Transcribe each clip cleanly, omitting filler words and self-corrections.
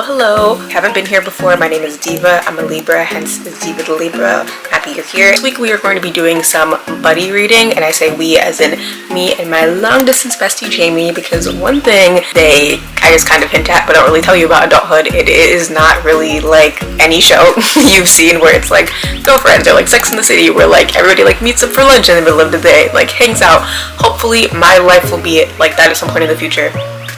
Hello. If you haven't been here before, my name is Diva. I'm a Libra, hence is Diva the Libra. Happy you're here. This week we are going to be doing some buddy reading, and I say we as in me and my long distance bestie Jamie, because one thing I just kind of hint at but don't really tell you about adulthood, it is not really like any show you've seen where it's like girlfriends or like Sex in the City where like everybody like meets up for lunch in the middle of the day, like hangs out. Hopefully my life will be like that at some point in the future.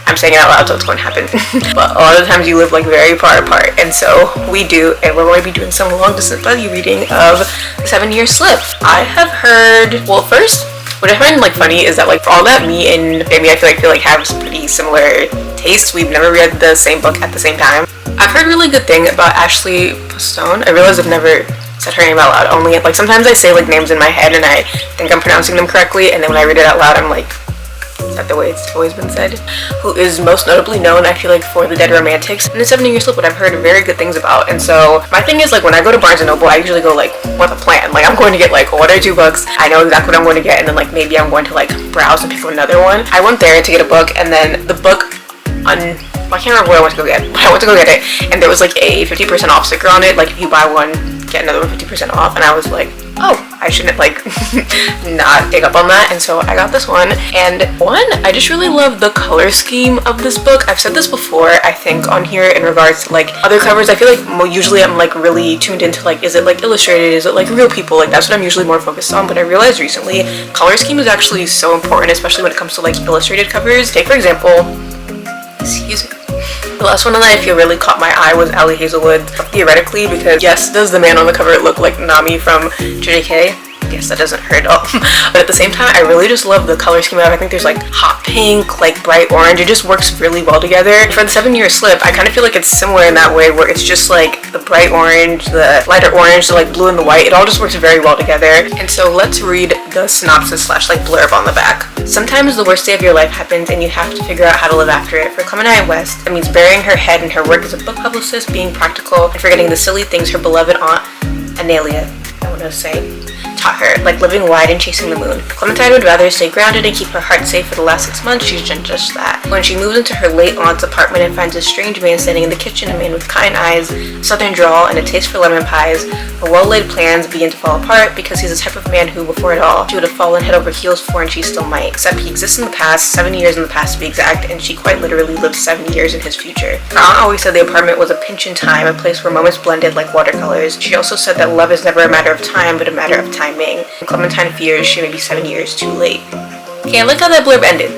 I'm saying it out loud so it's going to happen. But a lot of the times you live like very far apart, and so we do, and we're going to be doing some long distance buddy reading of the 7-year slip. I have heard, well, first, what I find like funny is that like for all that me and Jamie I feel like have pretty similar tastes, we've never read the same book at the same time. I've heard really good thing about Ashley Postone. I realize I've never said her name out loud, only like sometimes I say like names in my head and I think I'm pronouncing them correctly, and then when I read it out loud I'm like, is that the way it's always been said? Who is most notably known, I feel like, for The Dead Romantics and The 7-Year Slip, what I've heard very good things about. And so my thing is like when I go to Barnes & Noble, I usually go like with a plan. Like I'm going to get like 1 or 2 books. I know exactly what I'm going to get, and then like maybe I'm going to like browse and pick up another one. I went there to get a book, and then the book I can't remember what I went to go get, but I went to go get it, and there was like a 50% off sticker on it, like if you buy one get another one 50% off, and I was like, oh, I shouldn't like not pick up on that, and so I got this one. And I just really love the color scheme of this book. I've said this before I think on here in regards to like other covers. I feel like usually I'm like really tuned into like, is it like illustrated, is it like real people, like that's what I'm usually more focused on. But I realized recently color scheme is actually so important, especially when it comes to like illustrated covers. Take for example, excuse me, the last one that I feel really caught my eye was Allie Hazelwood, theoretically, because yes, does the man on the cover look like Nami from JJK? Yes, that doesn't hurt at all. But at the same time, I really just love the color scheme of it. I think there's like hot pink, like bright orange. It just works really well together. For the 7-Year Slip, I kind of feel like it's similar in that way, where it's just like the bright orange, the lighter orange, the like blue and the white. It all just works very well together. And so let's read the synopsis / like blurb on the back. Sometimes the worst day of your life happens and you have to figure out how to live after it. For Clementine West, that means burying her head in her work as a book publicist, being practical, and forgetting the silly things her beloved aunt Analia, I want to say, taught her, like living wide and chasing the moon. Clementine would rather stay grounded and keep her heart safe. For the last 6 months, she's done just that. When she moves into her late aunt's apartment and finds a strange man standing in the kitchen, a man with kind eyes, a southern drawl, and a taste for lemon pies, her well-laid plans begin to fall apart, because he's the type of man who, before it all, she would have fallen head over heels for, and she still might. Except he exists in the past, 7 years in the past to be exact, and she quite literally lives 7 years in his future. Her aunt always said the apartment was a pinch in time, a place where moments blended like watercolors. She also said that love is never a matter of time, but a matter of timing. Clementine fears she may be 7 years too late. Okay, I like how that blurb ended.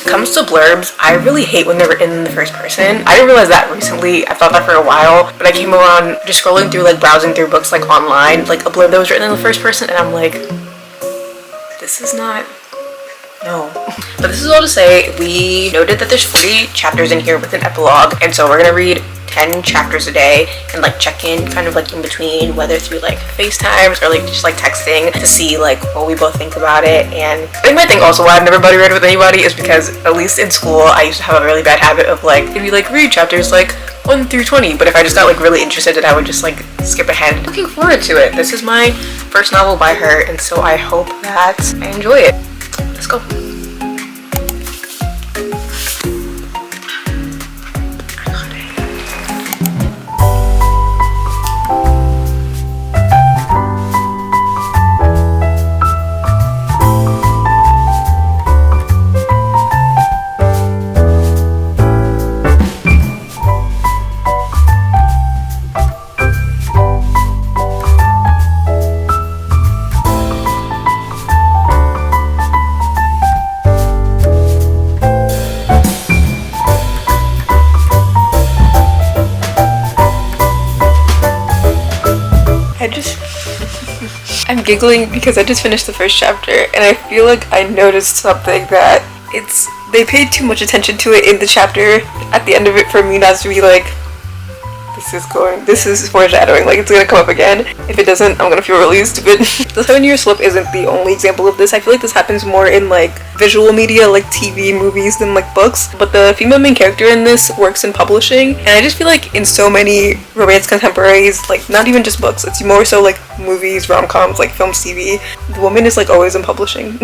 Comes to blurbs, I really hate when they're written in the first person. I didn't realize that recently. I thought that for a while, but I came around just scrolling through, like browsing through books like online, like a blurb that was written in the first person, and I'm like, this is not, no. But this is all to say, we noted that there's 40 chapters in here with an epilogue, and so we're gonna read 10 chapters a day and like check in kind of like in between, whether through like FaceTimes or like just like texting to see like what we both think about it. And I think my thing also why I've never buddy read with anybody is because at least in school I used to have a really bad habit of like, if you like read chapters like 1 through 20, but if I just got like really interested then I would just like skip ahead. Looking forward to it. This is my first novel by her, and so I hope that I enjoy it. Let's go. I'm giggling because I just finished the first chapter and I feel like I noticed something that they paid too much attention to it in the chapter at the end of it for me not to be like, this is foreshadowing, like it's gonna come up again. If it doesn't, I'm gonna feel really stupid. The 7-Year Slip isn't the only example of this. I feel like this happens more in like visual media, like TV, movies, than like books. But the female main character in this works in publishing, and I just feel like in so many romance contemporaries, like not even just books, it's more so like movies, rom-coms, like films, TV, the woman is like always in publishing.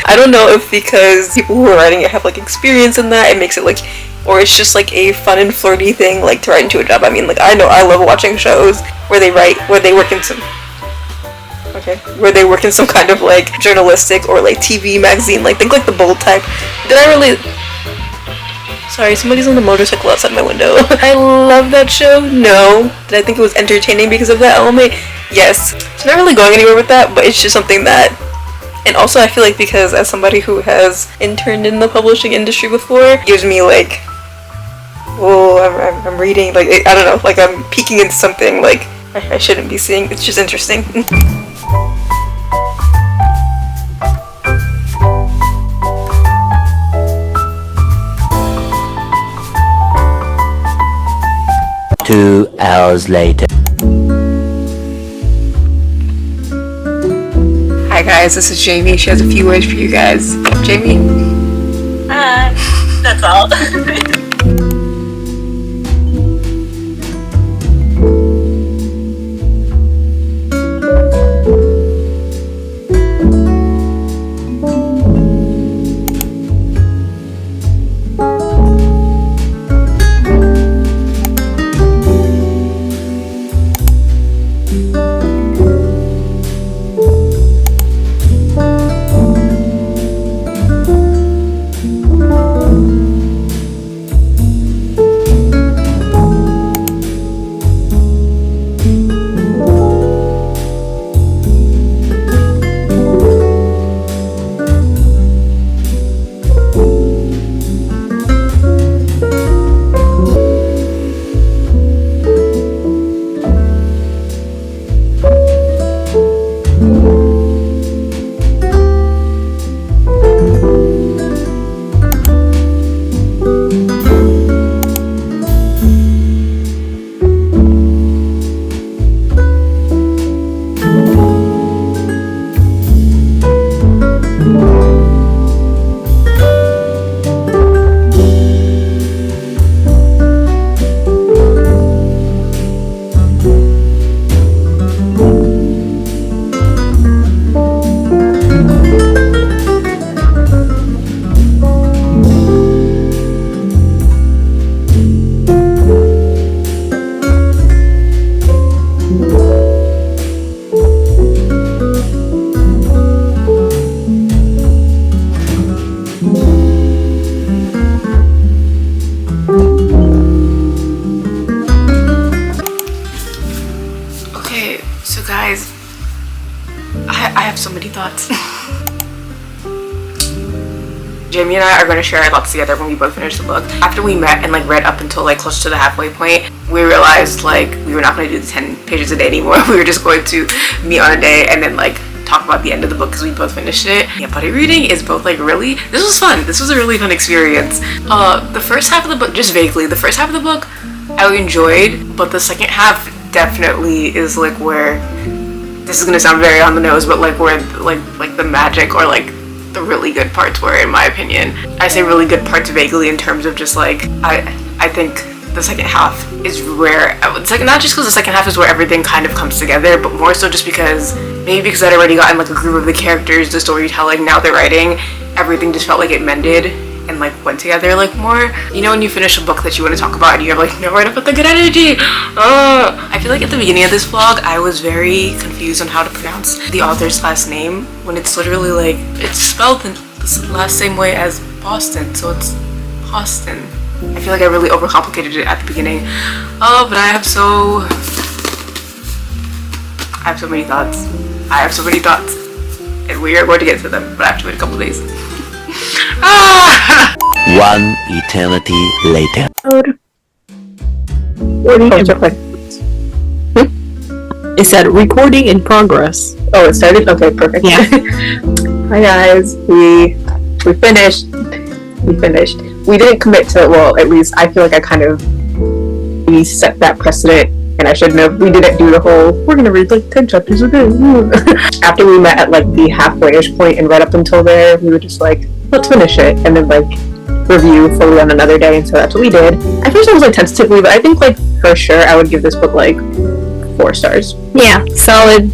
I don't know if because people who are writing it have like experience in that, it makes it like or it's just like a fun and flirty thing like to write into a job. I mean, like, I know I love watching shows where they work in some kind of like journalistic or like TV magazine, like think like the Bold type. Sorry, somebody's on the motorcycle outside my window. I love that show. No. Did I think it was entertaining because of that element? Yes. It's not really going anywhere with that, but it's just something that... And also I feel like because as somebody who has interned in the publishing industry before, it gives me like... Oh, I'm reading, like, I don't know, like I'm peeking into something like I shouldn't be seeing. It's just interesting. Two hours later. Hi guys, this is Jamie. She has a few words for you guys. Jamie? Hi. That's all. guys, I have so many thoughts. Jamie and I are going to share our thoughts together when we both finish the book. After we met and like read up until like close to the halfway point, we realized like we were not going to do the 10 pages a day anymore. We were just going to meet on a day and then like talk about the end of the book because we both finished it. Yeah, buddy reading is both like really, this was fun. This was a really fun experience. The first half of the book, just vaguely, the first half of the book I enjoyed, but the second half definitely is like where, this is gonna sound very on the nose, but like where like the magic or like the really good parts were, in my opinion. I say really good parts vaguely in terms of just like, I think the second half is where, not just because the second half is where everything kind of comes together, but more so just because, maybe because I'd already gotten like a groove of the characters, the storytelling, now the writing, everything just felt like it mended and like went together like more. You know when you finish a book that you want to talk about and you're like, no, right up with the good energy. I feel like at the beginning of this vlog I was very confused on how to pronounce the author's last name when it's literally like, it's spelled the last same way as Boston, so it's Boston. I feel like I really overcomplicated it at the beginning. But I have so many thoughts. I have so many thoughts, and we are going to get to them, but I have to wait a couple days. One eternity later. It said recording in progress. Oh, it started? Okay, perfect. Yeah. Hi guys, we finished. We didn't commit to, well, at least I feel like I kind of, we set that precedent, and I shouldn't have. We didn't do the whole, we're gonna read like 10 chapters a day. After we met at like the halfway-ish point and read up until there, we were just like, let's finish it, and then like review fully on another day, and so that's what we did. At first I was like tentatively, but I think like for sure I would give this book like 4 stars. Yeah, solid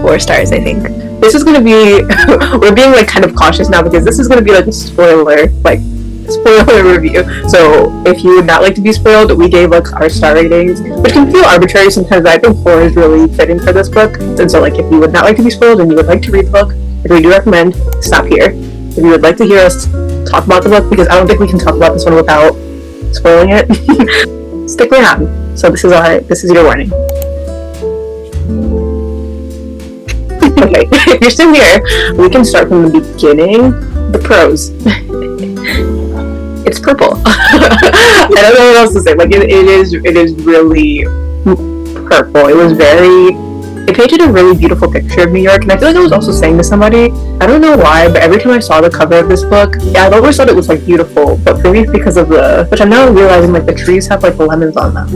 4 stars, I think. This is gonna be, we're being like kind of cautious now because this is gonna be like a spoiler, like spoiler review. So if you would not like to be spoiled, we gave like our star ratings, which can feel arbitrary sometimes. I think 4 is really fitting for this book. And so like if you would not like to be spoiled and you would like to read the book, which we do recommend, stop here. If you would like to hear us talk about the book, because I don't think we can talk about this one without spoiling it, stick around. So this is your warning. Okay, if you're still here, we can start from the beginning. The prose. It's purple. I don't know what else to say. Like it is really purple. It painted a really beautiful picture of New York, and I feel like I was also saying to somebody, I don't know why, but every time I saw the cover of this book, yeah, I always thought it was like beautiful, but maybe it's because of which I'm now realizing like the trees have like lemons on them.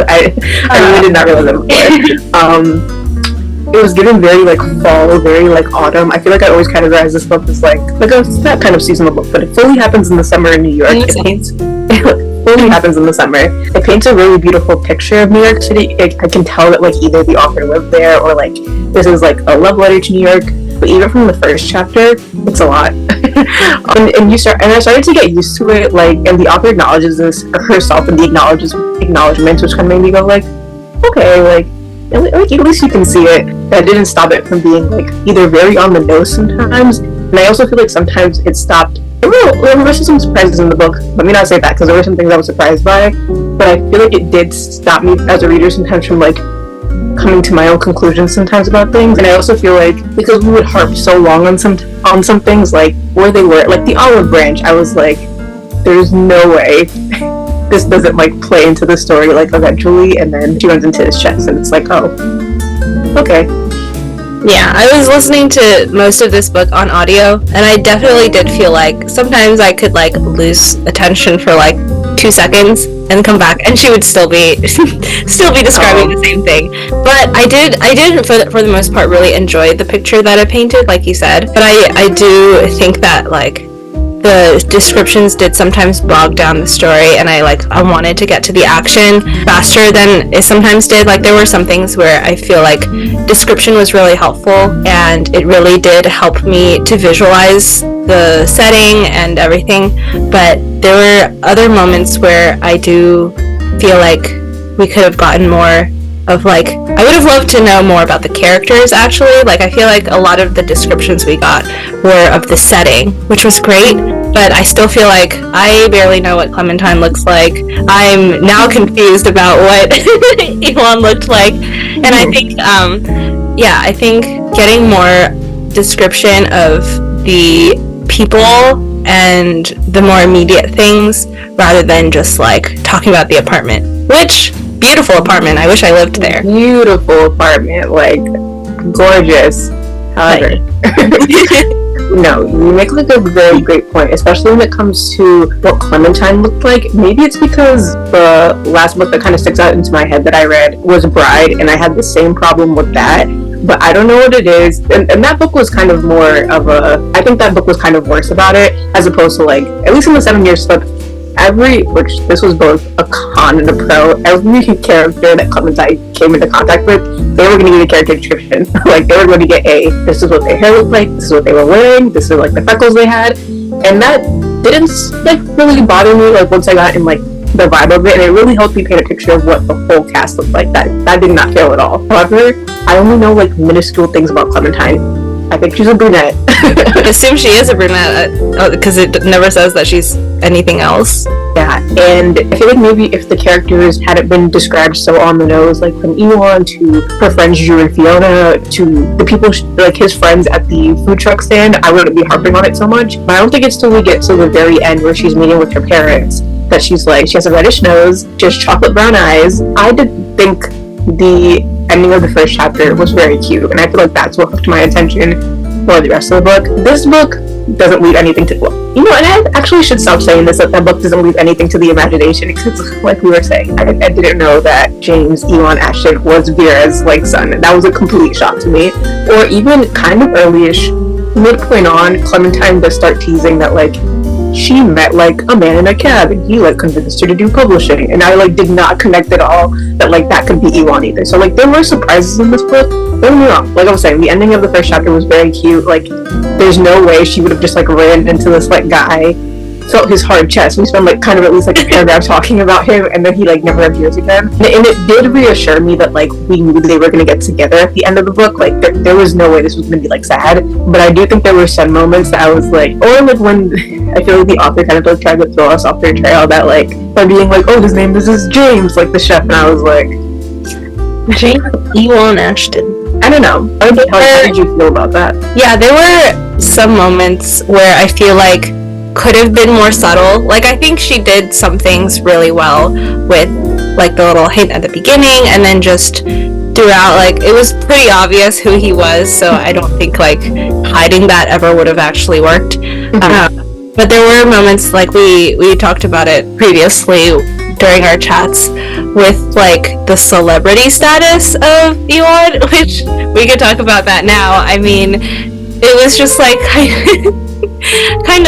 I really did not realize that before. It was given very like fall, very like autumn. I feel like I always categorize this book as like that kind of seasonal book, but it fully happens in the summer in New York. It fully happens in the summer. It paints a really beautiful picture of New York City. I can tell that like either the author lived there or like this is like a love letter to New York. But even from the first chapter, it's a lot. and I started to get used to it. Like, and the author acknowledges this herself in the acknowledgements, which kind of made me go like, okay, like at least you can see it. That didn't stop it from being like either very on the nose sometimes, and I also feel like sometimes it stopped. There were some surprises in the book. Let me not say that, because there were some things I was surprised by, but I feel like it did stop me as a reader sometimes from like coming to my own conclusions sometimes about things. And I also feel like because we would harp so long on some things, like where they were, like the olive branch, I was like, there's no way this doesn't like play into the story like eventually, and then she runs into his chest and it's like, oh, okay. Yeah, I was listening to most of this book on audio, and I definitely did feel like sometimes I could like lose attention for like 2 seconds and come back, and she would still be describing the same thing. But I did for the most part really enjoy the picture that it painted, like you said. But I do think that like the descriptions did sometimes bog down the story, and I wanted to get to the action faster than it sometimes did. Like there were some things where I feel like description was really helpful, and it really did help me to visualize the setting and everything. But there were other moments where I do feel like we could have gotten more of like, I would have loved to know more about the characters actually. Like I feel like a lot of the descriptions we got were of the setting, which was great, but I still feel like I barely know what Clementine looks like. I'm now confused about what Elon looked like, and I think I think getting more description of the people and the more immediate things rather than just like talking about the apartment, which beautiful apartment. I wish I lived there. Beautiful apartment, like gorgeous. However, no, you make like a very great point, especially when it comes to what Clementine looked like. Maybe it's because the last book that kind of sticks out into my head that I read was Bride, and I had the same problem with that. But I don't know what it is, and that book was kind of more of I think that book was kind of worse about it, as opposed to like, at least in the 7 Year Slip, which this was both a con and a pro, every character that Clementine came into contact with, they were going to get a character description. Like, they were going to get this is what their hair looked like, this is what they were wearing, this is like the freckles they had, and that didn't like really bother me like once I got in like the vibe of it, and it really helped me paint a picture of what the whole cast looked like. That did not fail at all. However, I only know like minuscule things about Clementine. I think she's a brunette. I assume she is a brunette because it never says that she's anything else. Yeah, and I feel like maybe if the characters hadn't been described so on the nose, like from Elon to her friends Drew and Fiona to the people like his friends at the food truck stand, I wouldn't be harping on it so much. But I don't think it's till we get to the very end where she's meeting with her parents that she's like, she has a reddish nose, she has chocolate brown eyes. I did think the ending of the first chapter was very cute, and I feel like that's what hooked my attention for the rest of the book. This book doesn't leave anything to, and I actually should stop saying this, that book doesn't leave anything to the imagination, because like we were saying, I didn't know that James Elon Ashton was Vera's like son. That was a complete shock to me. Or even kind of early-ish, midpoint on, Clementine does start teasing that like she met like a man in a cab and he like convinced her to do publishing, and I like did not connect at all that like that could be Elon either. So like there were surprises in this book. Don't get me wrong, like I was saying, the ending of the first chapter was very cute. Like there's no way she would have just like ran into this like guy felt his hard chest. We spent like kind of at least like a paragraph talking about him, and then he like never appears again. And it did reassure me that like we knew they were gonna get together at the end of the book. Like there was no way this was gonna be like sad. But I do think there were some moments that I was like, or like when I feel like the author kind of like tried to throw us off their trail, that like by being like, oh, his name is James, like the chef, and I was like, James Ewan Ashton. I don't know. How did you feel about that? Yeah, there were some moments where I feel like could have been more subtle. Like, I think she did some things really well with, like, the little hint at the beginning, and then just throughout, like, it was pretty obvious who he was, so I don't think, like, hiding that ever would have actually worked. But there were moments, like, we talked about it previously during our chats, with like the celebrity status of Ewan, which we could talk about that now. I mean, it was just like kind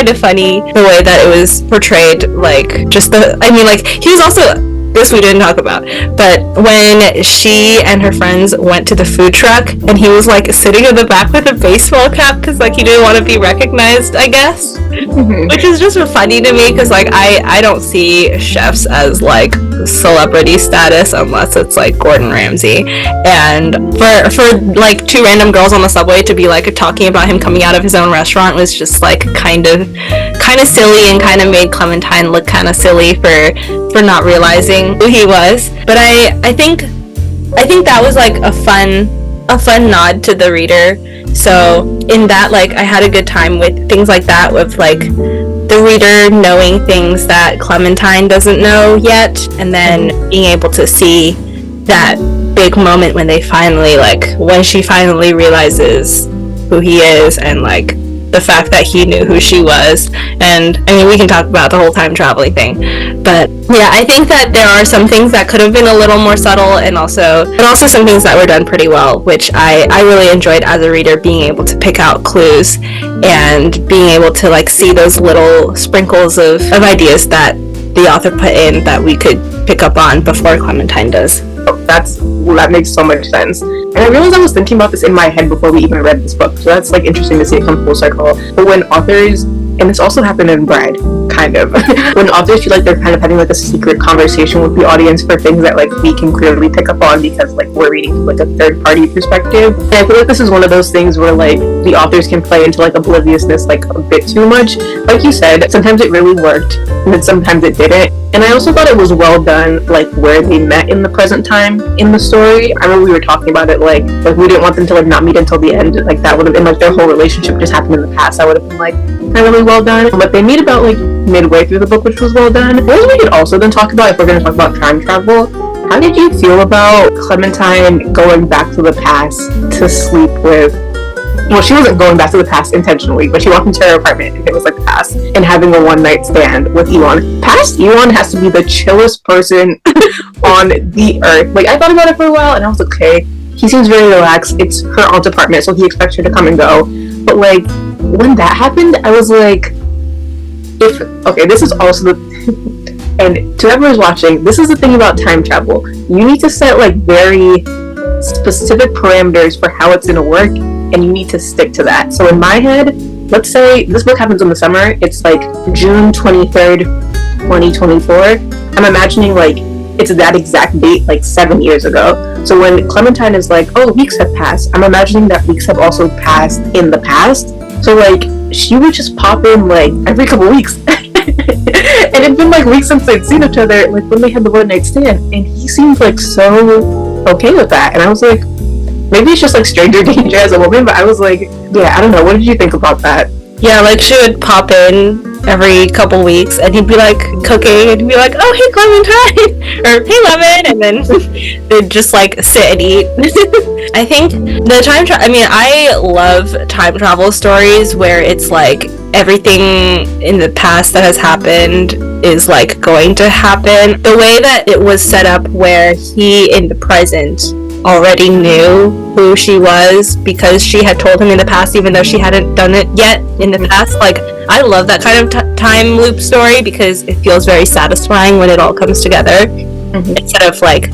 of funny the way that it was portrayed. Like, just like, he was also, this we didn't talk about, but when she and her friends went to the food truck and he was like sitting in the back with a baseball cap because like he didn't want to be recognized, I guess. Which is just funny to me because like I don't see chefs as like celebrity status unless it's like Gordon Ramsay, and for like two random girls on the subway to be like talking about him coming out of his own restaurant was just like kind of silly, and kind of made Clementine look kind of silly for not realizing who he was. But I think that was like a fun nod to the reader. So in that, like, I had a good time with things like that, with like the reader knowing things that Clementine doesn't know yet, and then being able to see that big moment when when she finally realizes who he is, and like the fact that he knew who she was. And I mean, we can talk about the whole time traveling thing, but yeah, I think that there are some things that could have been a little more subtle, and also some things that were done pretty well, which I really enjoyed as a reader, being able to pick out clues and being able to like see those little sprinkles of ideas that the author put in that we could pick up on before Clementine does. That makes so much sense. And I realized I was thinking about this in my head before we even read this book, so that's like interesting to see it come full circle. But when authors, and this also happened in Bride, kind of, when authors feel like they're kind of having like a secret conversation with the audience for things that like we can clearly pick up on because like we're reading from like a third party perspective. And I feel like this is one of those things where like the authors can play into like obliviousness like a bit too much. Like you said, sometimes it really worked, and then sometimes it didn't. And I also thought it was well done, like where they met in the present time in the story. I remember we were talking about it, like we didn't want them to like not meet until the end. Like that would have been like their whole relationship just happened in the past. That would have been like really well done. But they meet about like midway through the book, which was well done. What we could also then talk about, if we're going to talk about time travel, how did you feel about Clementine going back to the past to sleep with? Well, she wasn't going back to the past intentionally, but she walked into her apartment and it was like the past, and having a one-night stand with Ewan. Past Ewan has to be the chillest person on the earth. Like, I thought about it for a while and I was like, okay, he seems very relaxed. It's her aunt's apartment, so he expects her to come and go. But like, when that happened, I was like, this is also the and to whoever is watching, this is the thing about time travel. You need to set like very specific parameters for how it's going to work, and you need to stick to that. So in my head, let's say this book happens in the summer, it's like June 23rd, 2024. I'm imagining like it's that exact date like 7 years ago. So when Clementine is like, oh, weeks have passed, I'm imagining that weeks have also passed in the past. So like she would just pop in like every couple weeks. And it'd been like weeks since they'd seen each other, like when they had the one night stand, and he seemed like so okay with that. And I was like, maybe it's just like stranger danger as a woman, but I was like, yeah, I don't know. What did you think about that? Yeah, like she would pop in every couple weeks and he'd be like cooking and he'd be like, oh, hey Clementine, or hey Lemon, and then they'd just like sit and eat. I think the I love time travel stories where it's like everything in the past that has happened is like going to happen. The way that it was set up where he in the present already knew who she was because she had told him in the past, even though she hadn't done it yet in the past. Like, I love that kind of time loop story because it feels very satisfying when it all comes together, instead of like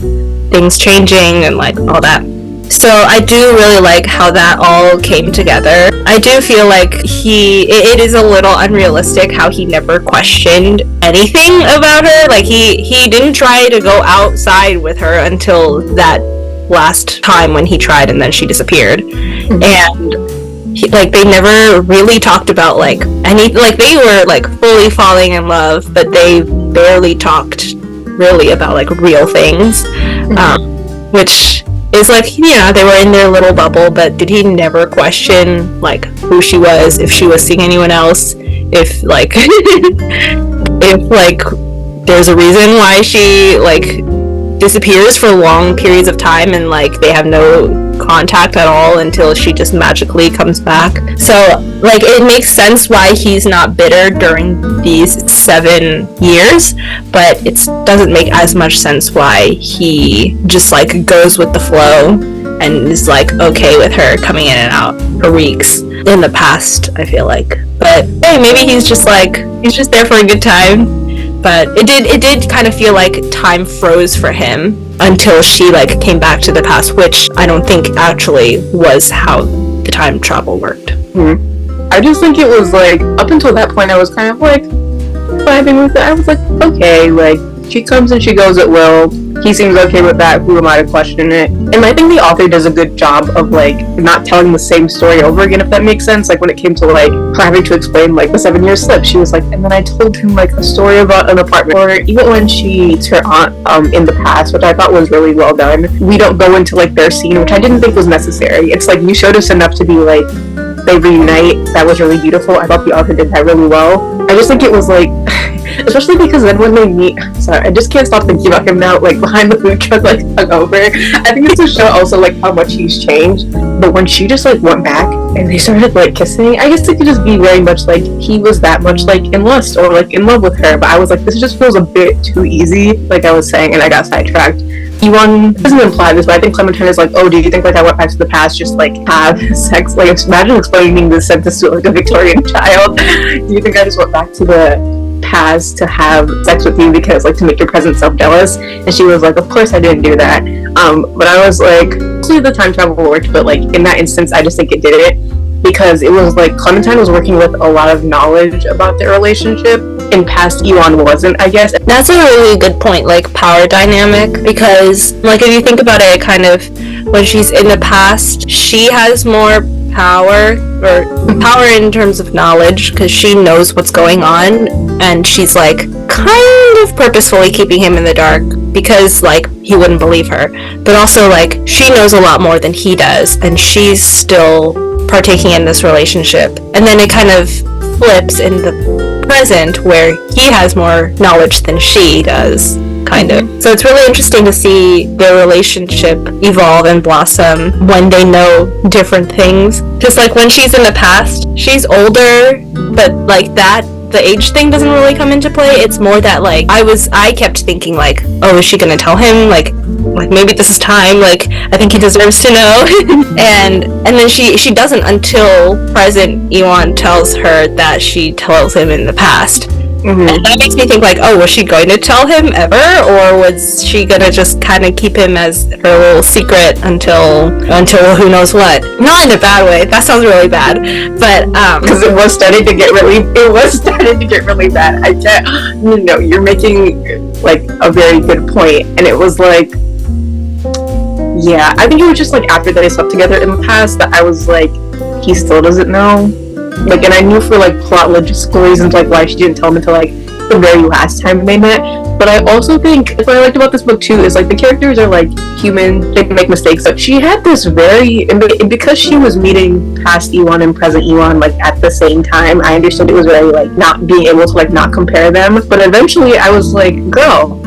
things changing and like all that. So I do really like how that all came together. I do feel like it is a little unrealistic how he never questioned anything about her. Like he didn't try to go outside with her until that last time when he tried and then she disappeared. And they never really talked about like any, like they were like fully falling in love, but they barely talked really about like real things, which is like, you know, they were in their little bubble, but did he never question like who she was, if she was seeing anyone else, if like if like there's a reason why she like disappears for long periods of time and like they have no contact at all until she just magically comes back. So like it makes sense why he's not bitter during these 7 years, but it doesn't make as much sense why he just like goes with the flow and is like okay with her coming in and out for weeks in the past, I feel like. But hey, maybe he's just there for a good time. But it did kind of feel like time froze for him until she like came back to the past, which I don't think actually was how the time travel worked. I just think it was like up until that point I was kind of like vibing with it. I was like, okay, like she comes and she goes at will. He seems okay with that. Who am I to question it? And I think the author does a good job of like not telling the same story over again, if that makes sense. Like when it came to like her having to explain like the 7-year slip, she was like, and then I told him like a story about an apartment. Or even when she meets her aunt in the past, which I thought was really well done. We don't go into like their scene, which I didn't think was necessary. It's like you showed us enough to be like they reunite. That was really beautiful. I thought the author did that really well. I just think it was like, especially because then when they meet, sorry, I just can't stop thinking about him now, like behind the food truck, like hungover. I think it's to show also like how much he's changed. But when she just like went back and they started like kissing, I guess it could just be very much like he was that much like in lust or like in love with her. But I was like, this just feels a bit too easy, like I was saying, and I got sidetracked. Iwan doesn't imply this, but I think Clementine is like, oh, do you think like I went back to the past just like have sex? Like imagine explaining this sentence to like a Victorian child. Do you think I just went back to the past to have sex with you because like to make your present self jealous? And she was like, of course I didn't do that. But I was like, see, the time travel worked, but like in that instance I just think it didn't, because it was like Clementine was working with a lot of knowledge about their relationship. In past, Iwan wasn't, I guess. That's a really good point, like power dynamic, because like if you think about it, kind of when she's in the past, she has more power in terms of knowledge because she knows what's going on, and she's like kind of purposefully keeping him in the dark because like he wouldn't believe her, but also like she knows a lot more than he does and she's still partaking in this relationship. And then it kind of flips in the present where he has more knowledge than she does, kind of. So it's really interesting to see their relationship evolve and blossom when they know different things. Just like when she's in the past, she's older, but like the age thing doesn't really come into play. It's more that like I kept thinking like, oh, is she gonna tell him like maybe this is time, like I think he deserves to know. and then she doesn't until present Iwan tells her that she tells him in the past. And that makes me think like, oh, was she going to tell him ever, or was she gonna just kind of keep him as her little secret until who knows what? Not in a bad way. That sounds really bad, but because it was starting to get really bad. I can't. No, you're making like a very good point, and it was like, yeah, I think it was just like after they slept together in the past that I was like, he still doesn't know. Like, and I knew for like plot logistical reasons like why she didn't tell him until like the very last time they met. But I also think what I liked about this book too is like the characters are like human, they can make mistakes. But she had this because she was meeting past Iwan and present Iwan like at the same time, I understood it was very like not being able to like not compare them. But eventually I was like, girl,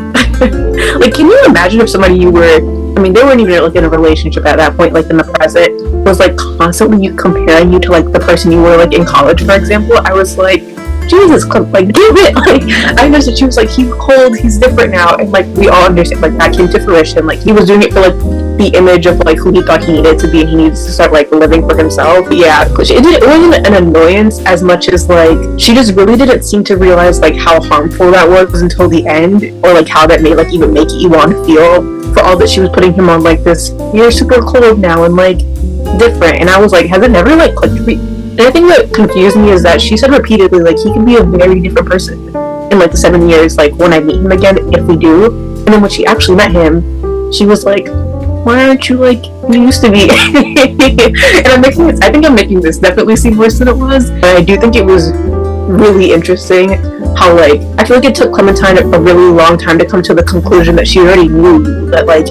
like can you imagine if somebody you were, I mean, they weren't even like in a relationship at that point, like in the present, was like constantly comparing you to like the person you were like in college, for example. I was like, Jesus, like give it. Like I understood she was like, he's cold, he's different now, and like we all understand like that came to fruition. Like he was doing it for like the image of like who he thought he needed to be, and he needs to start like living for himself. Yeah, it wasn't an annoyance as much as like she just really didn't seem to realize like how harmful that was until the end, or like how that may like even make Iwan feel for all that she was putting him on like this, you're super cold now and like different. And I was like, has it never like clicked for you? And I think what confused me is that she said repeatedly like he can be a very different person in like the 7 years, like when I meet him again, if we do. And then when she actually met him, she was like, why aren't you like you used to be? And I think I'm making this definitely seem worse than it was. And I do think it was really interesting how like I feel like it took Clementine a really long time to come to the conclusion that she already knew that like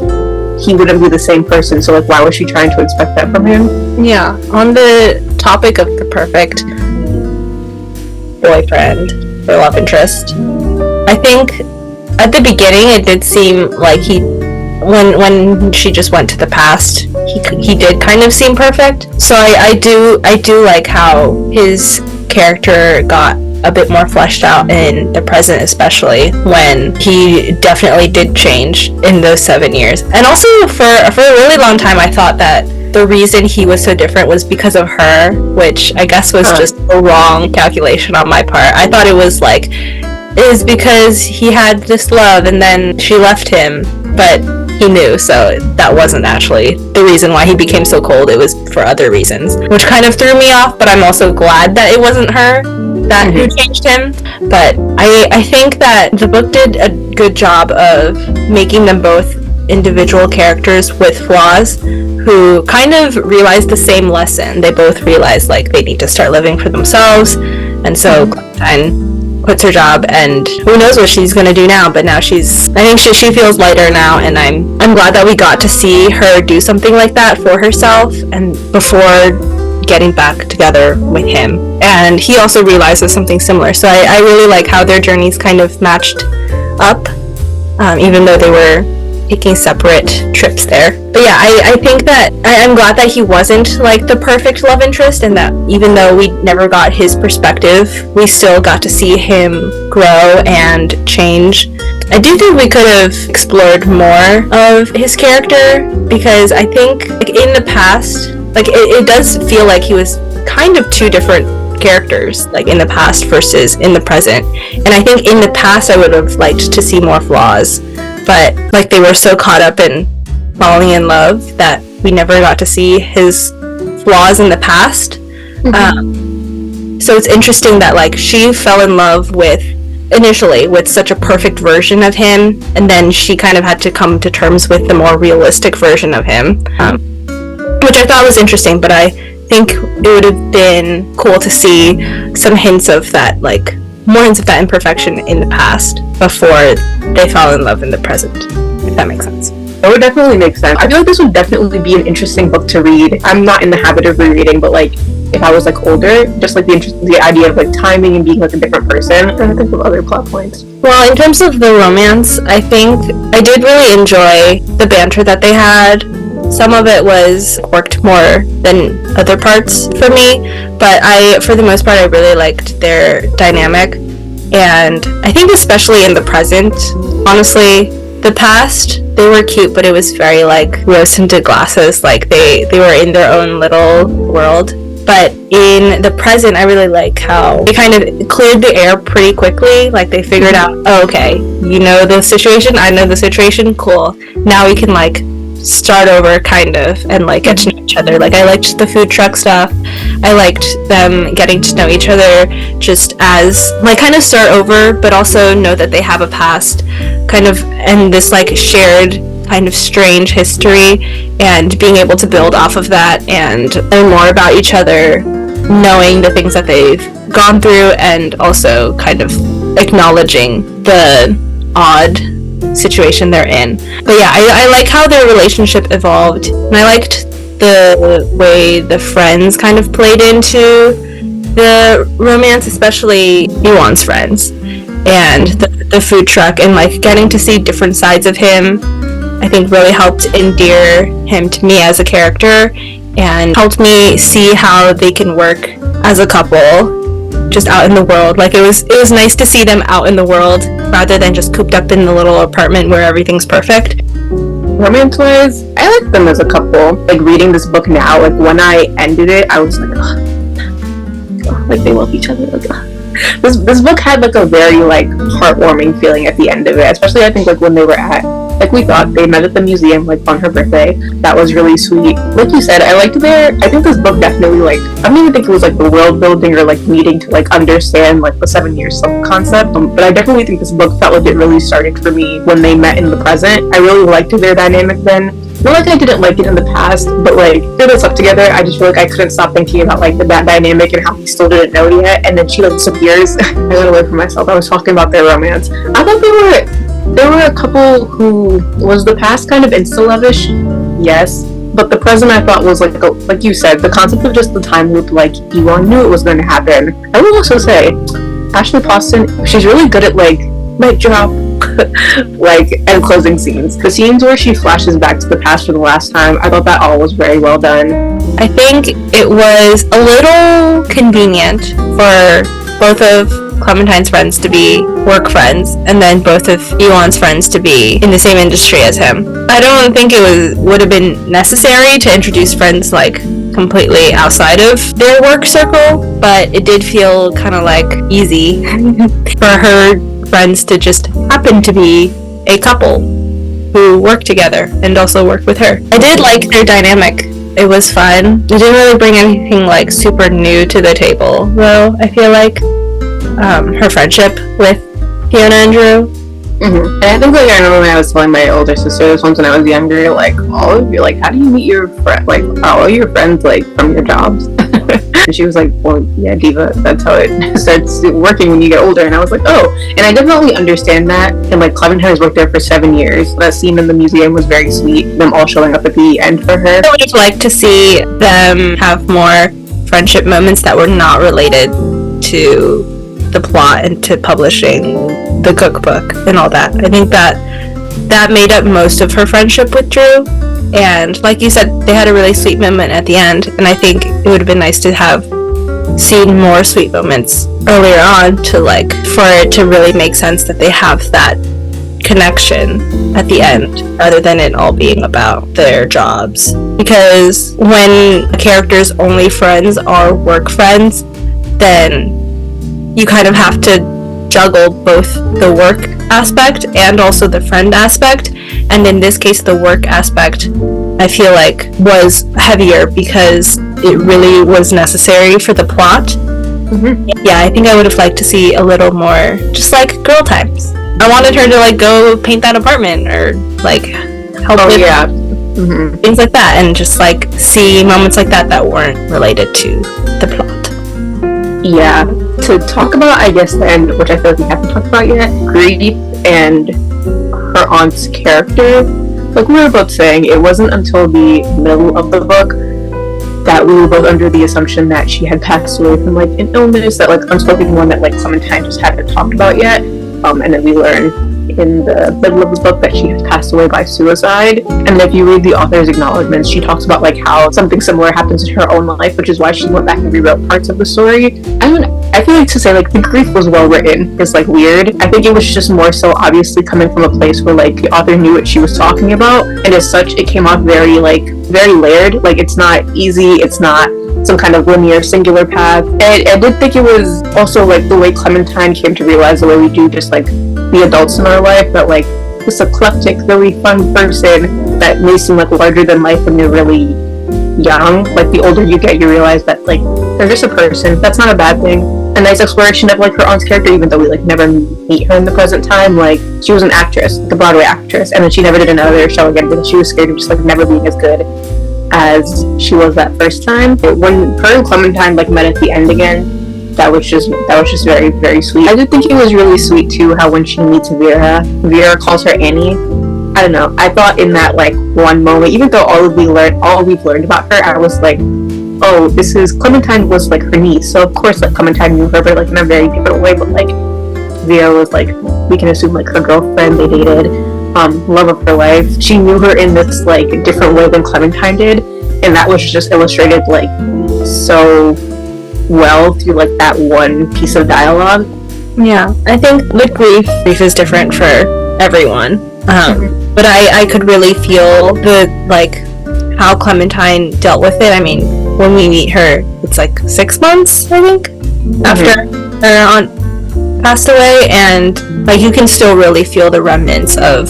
he wouldn't be the same person, so like why was she trying to expect that from him? Yeah, on the topic of the perfect boyfriend or love interest, I think at the beginning it did seem like when she just went to the past, he did kind of seem perfect. So I do like how his character got a bit more fleshed out in the present, especially when he definitely did change in those 7 years. And also for a really long time I thought that the reason he was so different was because of her, which I guess was just a wrong calculation on my part. I thought it was like, it was because he had this love and then she left him, but he knew, so that wasn't actually the reason why he became so cold. It was for other reasons, which kind of threw me off, but I'm also glad that it wasn't her that who changed him. But I think that the book did a good job of making them both individual characters with flaws who kind of realized the same lesson. They both realized like they need to start living for themselves, and so Clementine quits her job, and who knows what she's gonna do now, but now I think she feels lighter now, and I'm glad that we got to see her do something like that for herself and before getting back together with him. And he also realizes something similar, so I really like how their journeys kind of matched up, even though they were taking separate trips there. But yeah, I think that I'm glad that he wasn't like the perfect love interest, and that even though we never got his perspective, we still got to see him grow and change. I do think we could have explored more of his character, because I think like in the past, like it does feel like he was kind of two different characters, like in the past versus in the present. And I think in the past I would have liked to see more flaws, but like they were so caught up in falling in love that we never got to see his flaws in the past. So it's interesting that like she fell in love initially with such a perfect version of him, and then she kind of had to come to terms with the more realistic version of him, which I thought was interesting. But I think it would have been cool to see some hints of that, like more hints of that imperfection in the past before they fall in love in the present, if that makes sense. That would definitely make sense. I feel like this would definitely be an interesting book to read. I'm not in the habit of rereading, but like if I was like older, just like the idea of like timing and being like a different person, and I think of other plot points. Well, in terms of the romance, I think I did really enjoy the banter that they had. Some of it worked more than other parts for me, but for the most part, I really liked their dynamic. And I think especially in the present, honestly, the past, they were cute, but it was very like rose-tinted glasses, like they were in their own little world. But in the present, I really like how they kind of cleared the air pretty quickly. Like they figured out, oh, okay, you know the situation, I know the situation, cool. Now we can like start over kind of and like get to know each other. Like I liked the food truck stuff. I liked them getting to know each other just as like kind of start over, but also know that they have a past kind of, and this like shared kind of strange history, and being able to build off of that and learn more about each other, knowing the things that they've gone through, and also kind of acknowledging the odd situation they're in. But yeah, I like how their relationship evolved, and I liked the way the friends kind of played into the romance, especially Yuan's friends and the food truck, and like getting to see different sides of him, I think really helped endear him to me as a character, and helped me see how they can work as a couple just out in the world. Like it was nice to see them out in the world rather than just cooped up in the little apartment where everything's perfect. Romance-wise, I like them as a couple. Like reading this book now, like when I ended it, I was like, oh, like they love each other. Like, this book had like a very like heartwarming feeling at the end of it, especially I think like when they were at like we thought. They met at the museum, like, on her birthday. That was really sweet. Like you said, I think this book definitely, like, I don't even think it was, like, the world building or, like, needing to, like, understand, like, the 7 year slip concept, but I definitely think this book felt like it really started for me when they met in the present. I really liked their dynamic then. I feel like I didn't like it in the past, but, like, after they slept together, I just feel like I couldn't stop thinking about, like, that dynamic and how he still didn't know yet, and then she, like, disappears. I got away from myself. I was talking about their romance. I thought they were a couple who was the past kind of insta-lovish, yes, but the present I thought was, like you said, the concept of just the time loop, like, you all knew it was going to happen. I will also say, Ashley Poston, she's really good at, like, mic drop, like, and closing scenes. The scenes where she flashes back to the past for the last time, I thought that all was very well done. I think it was a little convenient for both of Clementine's friends to be work friends, and then both of Elon's friends to be in the same industry as him. I don't think it would have been necessary to introduce friends, like, completely outside of their work circle, but it did feel kind of, like, easy for her friends to just happen to be a couple who work together and also work with her. I did like their dynamic. It was fun. It didn't really bring anything, like, super new to the table, though. I feel like her friendship with Fiona and Drew. And I think, like, I remember when I was telling my older sister this once when I was younger, like, all of you, like, how do you meet your friend, like, all your friends, like, from your jobs? And she was like, well, yeah, Diva, that's how it starts working when you get older. And I was like, oh. And I definitely understand that. And, like, Clementine has worked there for 7 years. That scene in the museum was very sweet, them all showing up at the end for her. I would have liked to see them have more friendship moments that were not related to the plot and to publishing the cookbook and all that. I think that made up most of her friendship with Drew. And like you said, they had a really sweet moment at the end, and I think it would have been nice to have seen more sweet moments earlier on to, like, for it to really make sense that they have that connection at the end, rather than it all being about their jobs. Because when a character's only friends are work friends, then you kind of have to juggle both the work aspect and also the friend aspect, and in this case the work aspect I feel like was heavier because it really was necessary for the plot. Yeah, I think I would have liked to see a little more just, like, girl times. I wanted her to, like, go paint that apartment or, like, help with things like that, and just, like, see moments like that weren't related to the plot. Yeah, to talk about, I guess, the end, which I feel like we haven't talked about yet, Grief and her aunt's character. Like we were both saying, it wasn't until the middle of the book that we were both under the assumption that she had passed away from, like, an illness, that, like, unspoken one that, like, Clementine just hadn't talked about yet. And then we learn in the middle of the book that she has passed away by suicide. And if you read the author's acknowledgments, she talks about, like, how something similar happens in her own life, which is why she went back and rewrote parts of the story. I feel like to say, like, the grief was well written is, like, weird. I think it was just more so obviously coming from a place where, like, the author knew what she was talking about, and as such it came off very layered. Like, it's not easy, it's not some kind of linear singular path. And I did think it was also, like, the way Clementine came to realize the way we do just, like, the adults in our life, that, like, this eclectic, really fun person that may seem, like, larger than life when you're really young. Like, the older you get, you realize that, like, they're just a person. That's not a bad thing. A nice exploration of, like, her aunt's character, even though we, like, never meet her in the present time. Like, she was an actress, the Broadway actress, and then she never did another show again because she was scared of just, like, never being as good as she was that first time. But when her and Clementine, like, met at the end again, that was just very, very sweet. I did think it was really sweet too how when she meets Vera calls her Annie. I don't know, I thought in that, like, one moment, even though all we've learned about her, I was like, oh, this is, Clementine was, like, her niece, so of course, like, Clementine knew her, but, like, in a very different way. But, like, Vera was, like, we can assume, like, her girlfriend, they dated, love of her life. She knew her in this, like, different way than Clementine did, and that was just illustrated, like, so well through, like, that one piece of dialogue. Yeah, I think with grief is different for everyone. But I could really feel the, like, how Clementine dealt with it. I mean, when we meet her, it's like 6 months, I think, after her aunt passed away, and, like, you can still really feel the remnants of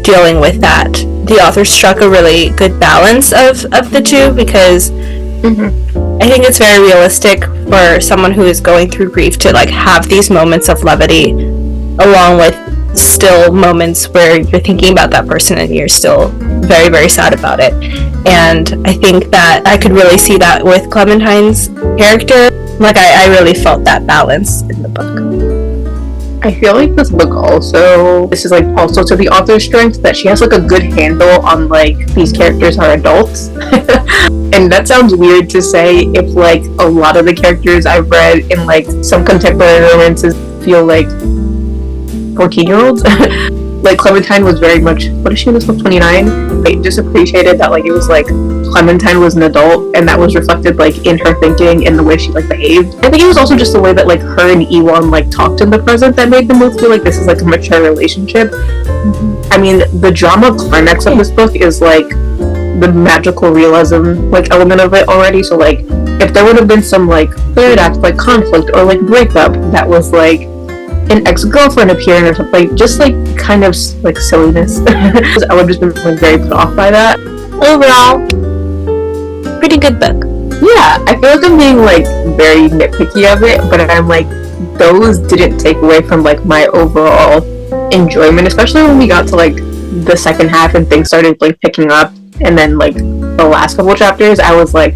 dealing with that. The author struck a really good balance of the two, because I think it's very realistic for someone who is going through grief to like have these moments of levity along with still moments where you're thinking about that person and you're still very, very sad about it. And I think that I could really see that with Clementine's character. Like, I really felt that balance in the book. I feel like this book also, this is like also to the author's strength, that she has like a good handle on like these characters are adults. And that sounds weird to say if like a lot of the characters I've read in like some contemporary romances feel like 14-year-olds. Like Clementine was very much, what is she in this book, 29? I just appreciated that like it was like Clementine was an adult, and that was reflected like in her thinking and the way she like behaved. I think it was also just the way that like her and Ewan like talked in the present that made them both feel like this is like a mature relationship. I mean, the drama climax of this book is like the magical realism like element of it already. So like if there would have been some like third act like conflict or like breakup that was like an ex-girlfriend appearing or something, like, just like kind of like silliness. I would have just been like very put off by that. Overall, pretty good book. Yeah, I feel like I'm being like very nitpicky of it, but I'm like, those didn't take away from like my overall enjoyment, especially when we got to like the second half and things started like picking up, and then like the last couple chapters, I was like,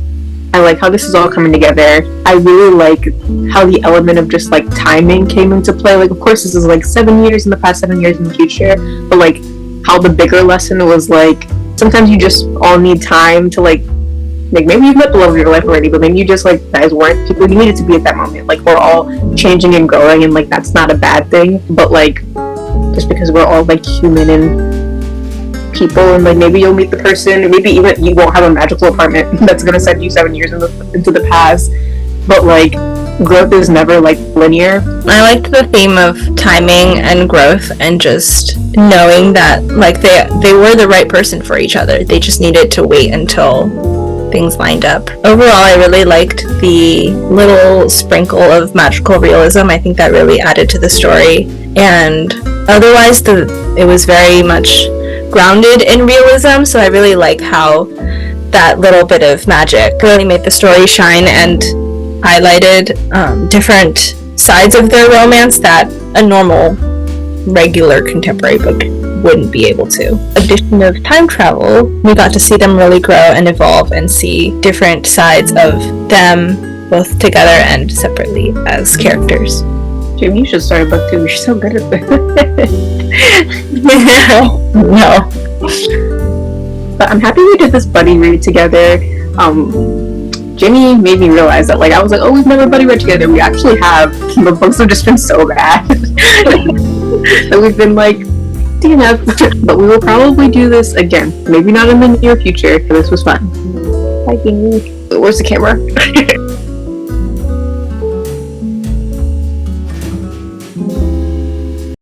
I like how this is all coming together. I really like how the element of just like timing came into play. Like, of course, this is like 7 years in the past, 7 years in the future, but like how the bigger lesson was like, sometimes you just all need time to like maybe you've met the love of your life already, but maybe you just like guys weren't people you needed to be at that moment. Like, we're all changing and growing, and like that's not a bad thing, but like just because we're all like human and people, and like maybe you'll meet the person, or maybe even you won't have a magical apartment that's gonna send you 7 years into the past, but like growth is never like linear. I liked the theme of timing and growth, and just knowing that like they were the right person for each other. They just needed to wait until things lined up. Overall, I really liked the little sprinkle of magical realism. I think that really added to the story, and otherwise it was very much grounded in realism, so I really like how that little bit of magic really made the story shine and highlighted different sides of their romance that a normal, regular contemporary book wouldn't be able to. Addition of time travel, we got to see them really grow and evolve and see different sides of them, both together and separately as characters. Jamie, you should start a book too. You're so good at this. No. But I'm happy we did this buddy read together. Jamie made me realize that, like, I was like, oh, we've never buddy read together. We actually have. The books have just been so bad that we've been like, DNF. But we will probably do this again. Maybe not in the near future, because this was fun. Bye, Jamie. Where's the camera?